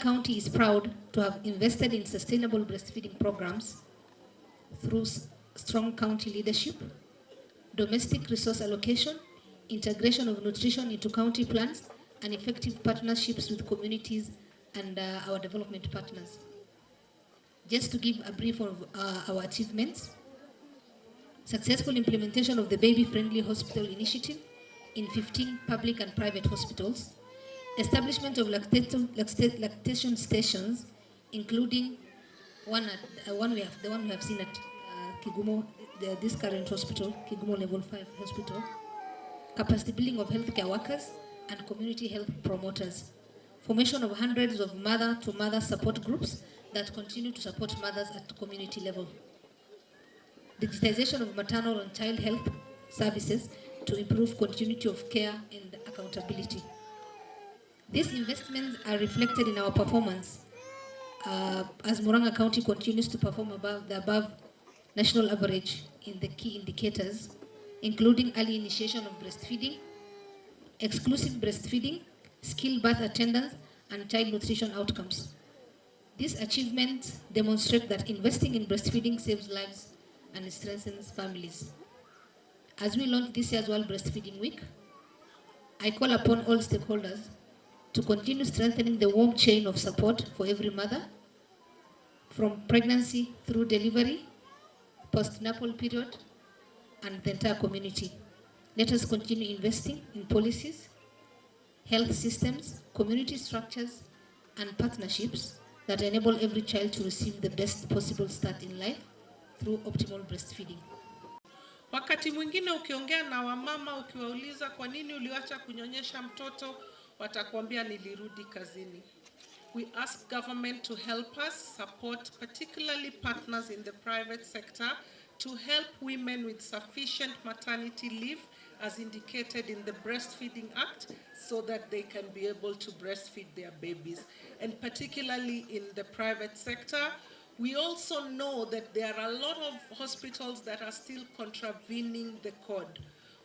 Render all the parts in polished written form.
County is proud to have invested in sustainable breastfeeding programs through strong county leadership, domestic resource allocation, integration of nutrition into county plans, and effective partnerships with communities and our development partners. Just to give a brief of our achievements: successful implementation of the baby-friendly hospital initiative in 15 public and private hospitals, establishment of lactation stations, including the one we have seen at Kigumo, this current hospital, Kigumo Level 5 Hospital, capacity building of healthcare workers and community health promoters, formation of hundreds of mother-to-mother support groups that continue to support mothers at community level, digitization of maternal and child health services to improve continuity of care and accountability. These investments are reflected in our performance as Murang'a County continues to perform above the national average in the key indicators, including early initiation of breastfeeding, exclusive breastfeeding, skilled birth attendance, and child nutrition outcomes. These achievements demonstrate that investing in breastfeeding saves lives and strengthens families. As we launch this year's World Breastfeeding Week, I call upon all stakeholders to continue strengthening the warm chain of support for every mother, from pregnancy through delivery, postnatal period, and the entire community. Let us continue investing in policies, health systems, community structures, and partnerships that enable every child to receive the best possible start in life through optimal breastfeeding. Wakati mwingine ukiongea na wamama ukiwauliza kwa nini uliacha kunyonyesha mtoto, watakwambia nilirudi kazini. We ask government to help us support particularly partners in the private sector to help women with sufficient maternity leave as indicated in the Breastfeeding Act so that they can be able to breastfeed their babies. And particularly in the private sector, we also know that there are a lot of hospitals that are still contravening the code.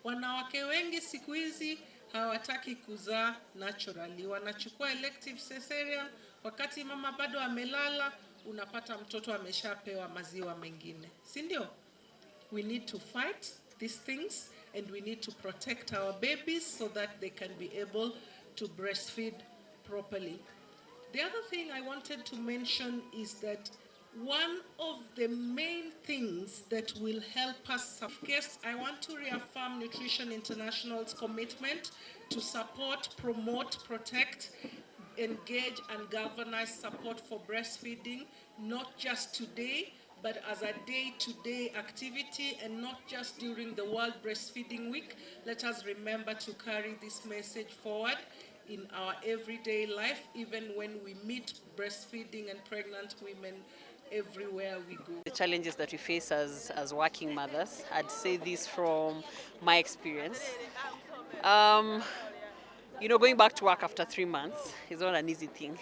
Wanawake wengi siku hizi hawataki kuzaa naturally. Wanachukua elective cesarean, wakati mama bado amelala, unapata mtoto ameshapewa maziwa mengine. Si ndio? We need to fight these things and we need to protect our babies so that they can be able to breastfeed properly. The other thing I wanted to mention is that one of the main things that will help us guests, I want to reaffirm Nutrition International's commitment to support, promote, protect, engage, and galvanize support for breastfeeding, not just today, but as a day-to-day activity and not just during the World Breastfeeding Week. Let us remember to carry this message forward in our everyday life, even when we meet breastfeeding and pregnant women everywhere we go. The challenges that we face as working mothers, I'd say this from my experience. Going back to work after 3 months is not an easy thing.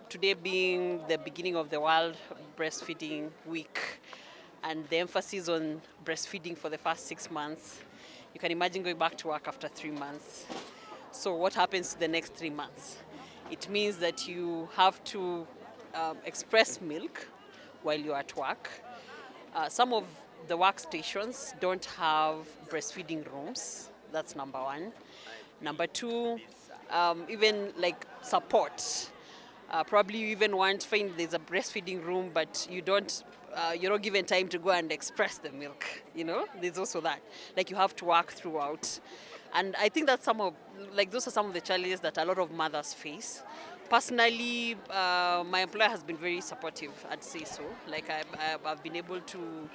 Today being the beginning of the World Breastfeeding Week and the emphasis on breastfeeding for the first 6 months, you can imagine going back to work after 3 months. So what happens to the next 3 months? It means that you have to express milk while you're at work. Some of the workstations don't have breastfeeding rooms. That's number one. Number two, even like support. Probably you even want find there's a breastfeeding room, but you're not given time to go and express the milk. There's also that. Like you have to work throughout. And I think that those are some of the challenges that a lot of mothers face. Personally, my employer has been very supportive, I'd say so. Like I've been able to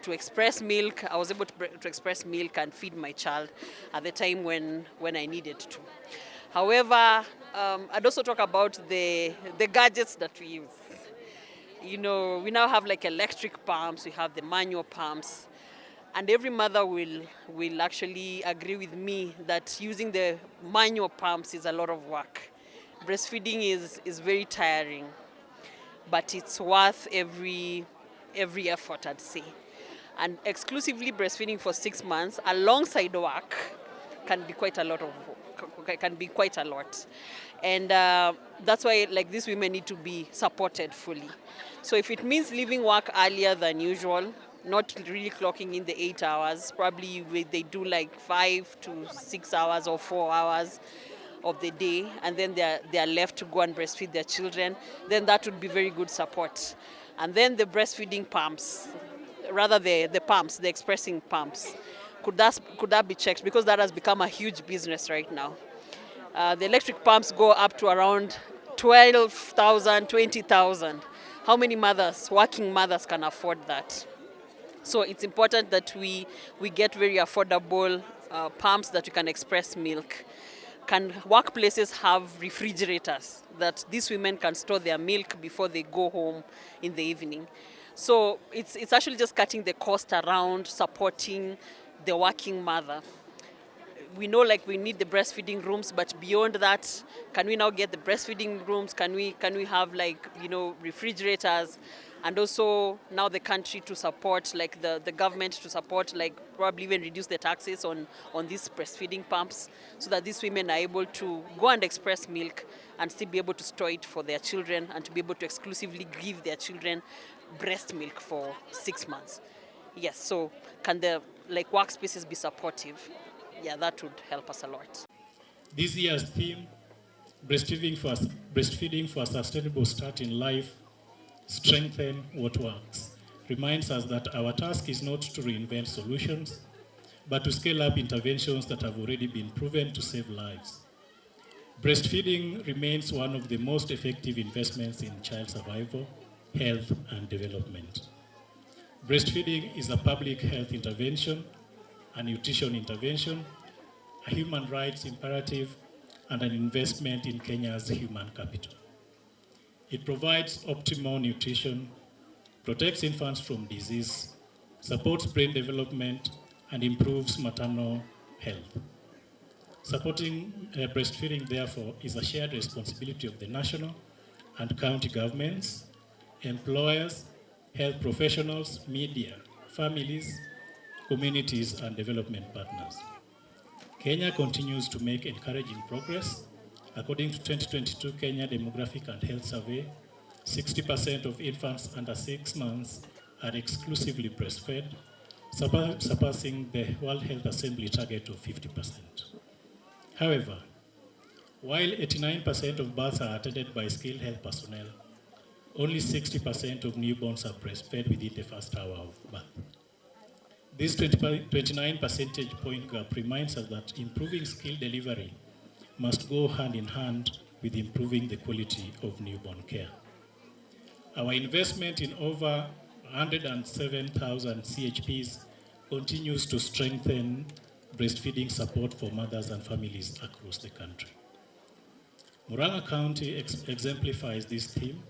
express milk. I was able to express milk and feed my child at the time when I needed to. However, I'd also talk about the gadgets that we use. We now have like electric pumps, we have the manual pumps. And every mother will actually agree with me that using the manual pumps is a lot of work. Breastfeeding is very tiring, but it's worth every effort, I'd say. And exclusively breastfeeding for 6 months alongside work can be quite a lot. And that's why like these women need to be supported fully. So if it means leaving work earlier than usual, not really clocking in the 8 hours, probably they do like 5 to 6 hours or 4 hours of the day, and then they are left to go and breastfeed their children, then that would be very good support. And then the breastfeeding pumps, rather the pumps, the expressing pumps, could that be checked, because that has become a huge business right now. The electric pumps go up to around 12,000, 20,000. How many mothers, working mothers, can afford that? So it's important that we get very affordable pumps that we can express milk. Can workplaces have refrigerators that these women can store their milk before they go home in the evening? So it's actually just cutting the cost around supporting the working mother. We know like we need the breastfeeding rooms, but beyond that, can we now get the breastfeeding rooms? Can we have like refrigerators, and also now the country to support, like the government to support, like probably even reduce the taxes on these breastfeeding pumps, so that these women are able to go and express milk and still be able to store it for their children, and to be able to exclusively give their children breast milk for 6 months. Yes, so can the like workspaces be supportive? Yeah, that would help us a lot. This year's theme, breastfeeding for a sustainable start in life, strengthen what works, reminds us that our task is not to reinvent solutions, but to scale up interventions that have already been proven to save lives. Breastfeeding remains one of the most effective investments in child survival, health, and development. Breastfeeding is a public health intervention, a nutrition intervention, a human rights imperative, and an investment in Kenya's human capital. It provides optimal nutrition, protects infants from disease, supports brain development, and improves maternal health. Supporting breastfeeding, therefore, is a shared responsibility of the national and county governments, employers, health professionals, media, families, communities, and development partners. Kenya continues to make encouraging progress. According to 2022 Kenya Demographic and Health Survey, 60% of infants under 6 months are exclusively breastfed, surpassing the World Health Assembly target of 50%. However, while 89% of births are attended by skilled health personnel, only 60% of newborns are breastfed within the first hour of birth. This 29 percentage point gap reminds us that improving skill delivery must go hand in hand with improving the quality of newborn care. Our investment in over 107,000 CHPs continues to strengthen breastfeeding support for mothers and families across the country. Murang'a County exemplifies this theme.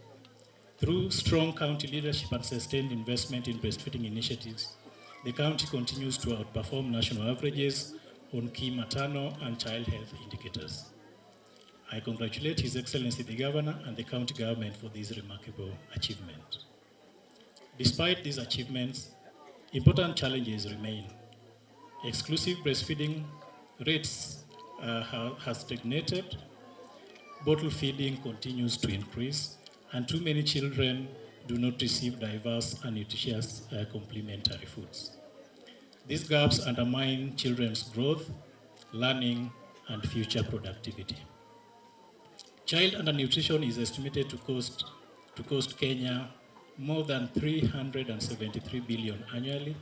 Through strong county leadership and sustained investment in breastfeeding initiatives, the county continues to outperform national averages on key maternal and child health indicators. I congratulate His Excellency the Governor and the county government for this remarkable achievement. Despite these achievements, important challenges remain. Exclusive breastfeeding rates have stagnated, bottle feeding continues to increase, and too many children do not receive diverse and nutritious complementary foods. These gaps undermine children's growth, learning, and future productivity. Child undernutrition is estimated to cost Kenya more than 373 billion annually,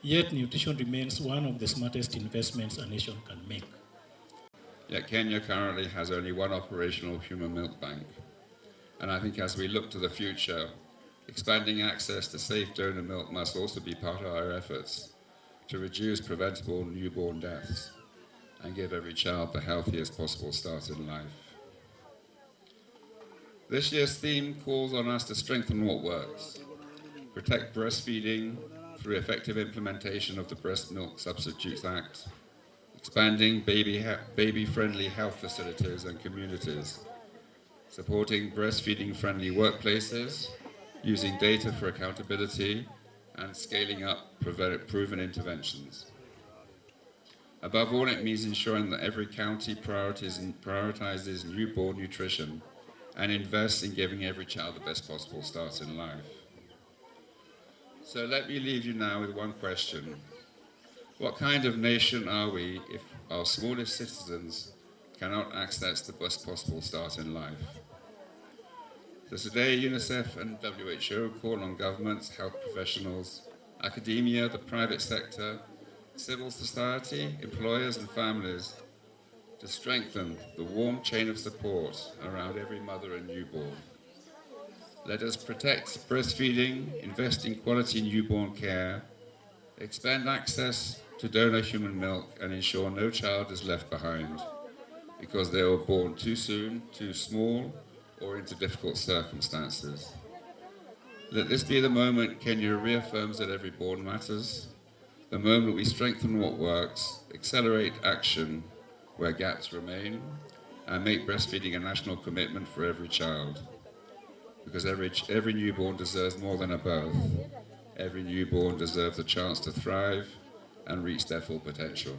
yet nutrition remains one of the smartest investments a nation can make. Yet Kenya currently has only one operational human milk bank. And I think as we look to the future, expanding access to safe donor milk must also be part of our efforts to reduce preventable newborn deaths and give every child the healthiest possible start in life. This year's theme calls on us to strengthen what works, protect breastfeeding through effective implementation of the Breast Milk Substitutes Act, expanding baby-friendly health facilities and communities, supporting breastfeeding-friendly workplaces, using data for accountability, and scaling up proven interventions. Above all, it means ensuring that every county prioritizes newborn nutrition and invests in giving every child the best possible start in life. So let me leave you now with one question. What kind of nation are we if our smallest citizens cannot access the best possible start in life? So today, UNICEF and WHO call on governments, health professionals, academia, the private sector, civil society, employers and families to strengthen the warm chain of support around every mother and newborn. Let us protect breastfeeding, invest in quality newborn care, expand access to donor human milk, and ensure no child is left behind because they were born too soon, too small, or into difficult circumstances. Let this be the moment Kenya reaffirms that every born matters, the moment we strengthen what works, accelerate action where gaps remain, and make breastfeeding a national commitment for every child. Because every newborn deserves more than a birth. Every newborn deserves a chance to thrive and reach their full potential.